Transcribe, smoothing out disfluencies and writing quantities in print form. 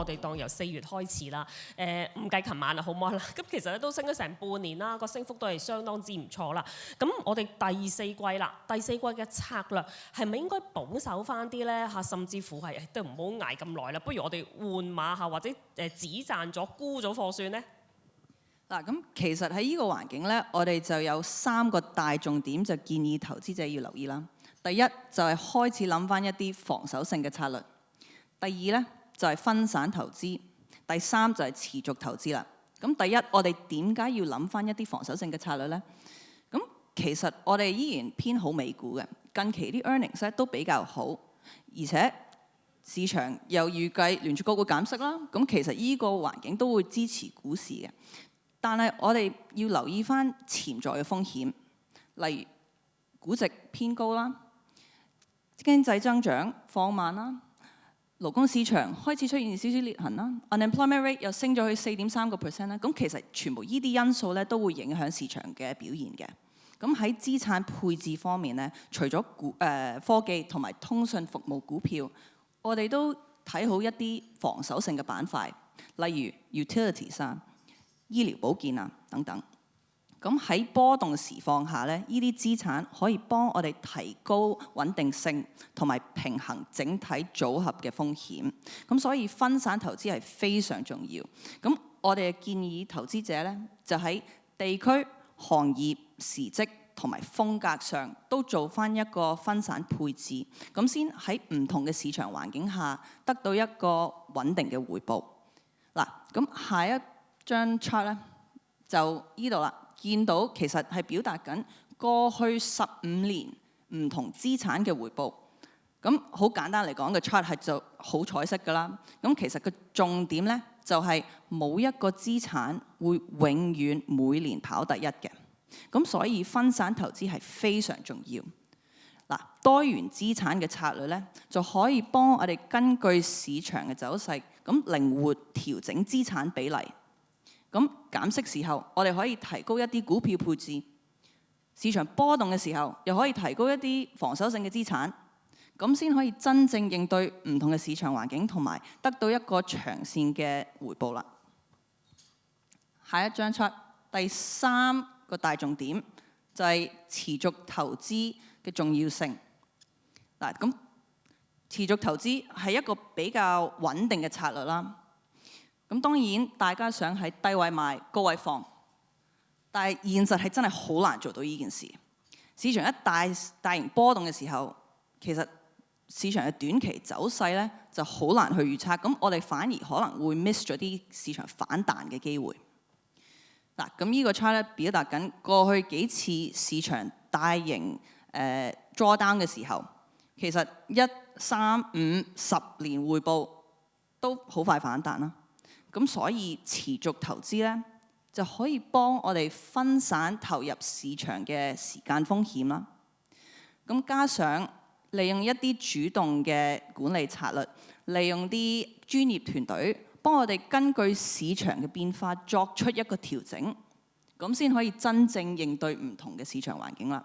我哋當由4月開始啦，唔計琴晚啊，好唔好啦？咁其實咧都升咗成半年啦，個升幅都係相當之唔錯啦。咁我哋第四季啦，第四季嘅策略係咪應該保守翻啲咧嚇？甚至乎係都唔好捱咁耐啦，不如我哋換馬嚇，或者止賺咗沽咗貨算咧？嗱，咁其實喺呢個環境咧，我哋就有3個大重點，就建議投資者要留意啦。第一就係開始諗翻一啲防守性嘅策略。第二咧就係分散投資。第三就係持續投資啦。咁第一，我哋點解要諗翻一啲防守性嘅策略咧？咁其實我哋依然偏好美股嘅，近期啲 earnings 咧都比較好，而且市場又預計聯儲局會減息啦。咁其實依個環境都會支持股市嘅。但係我哋要留意翻潛在嘅風險，例如估值偏高啦、經濟增長放慢啦、勞工市場開始出現少少裂痕啦、unemployment rate 又升咗去4.3%啦。咁其實全部呢啲因素咧都會影響市場嘅表現嘅。咁喺資產配置方面咧，除咗科技同埋通訊服務股票，我哋都睇好一啲防守性嘅板塊，例如 utilities 啊、醫療保健啊等等。咁喺波動時況下咧，呢啲資產可以幫我哋提高穩定性同埋平衡整體組合嘅風險。咁所以分散投資係非常重要。咁我哋建議投資者咧，就喺地區、行業、時績同埋風格上都做翻一個分散配置，咁先喺唔同嘅市場環境下得到一個穩定嘅回報。嗱，咁下一張 chart 咧就呢度啦，見到其實係表達緊過去15年唔同資產嘅回報。咁好簡單嚟講，個 chart 係就好彩色㗎啦。咁其實個重點咧就係冇一個資產會永遠每年跑第一嘅。咁所以分散投資係非常重要。嗱，多元資產嘅策略咧，就可以幫我哋根據市場嘅走勢，咁靈活調整資產比例。咁減息時候，我哋可以提高一啲股票配置；市場波動嘅時候，又可以提高一啲防守性嘅資產。咁先可以真正應對唔同嘅市場環境，同埋得到一個長線嘅回報啦。下一張出第3個大重點就係持續投資嘅重要性。嗱，咁持續投資係一個比較穩定嘅策略啦。咁當然大家想喺低位買、高位放，但係現實係真係好難做到呢件事。市場一大型波動嘅時候，其實市場嘅短期走勢咧就好難去預測。咁我哋反而可能會 miss 咗啲市場反彈嘅機會。嗱，咁呢個 chart 咧表達緊過去幾次市場大型drawdown 嘅時候，其實1、3、5、10年回報都好快反彈啦。咁所以持續投資咧就可以幫我哋分散投入市場嘅時間風險啦。咁加上利用一啲主動嘅管理策略，利用啲專業團隊幫我哋根據市場嘅變化作出一個調整，咁先可以真正應對唔同嘅市場環境啦。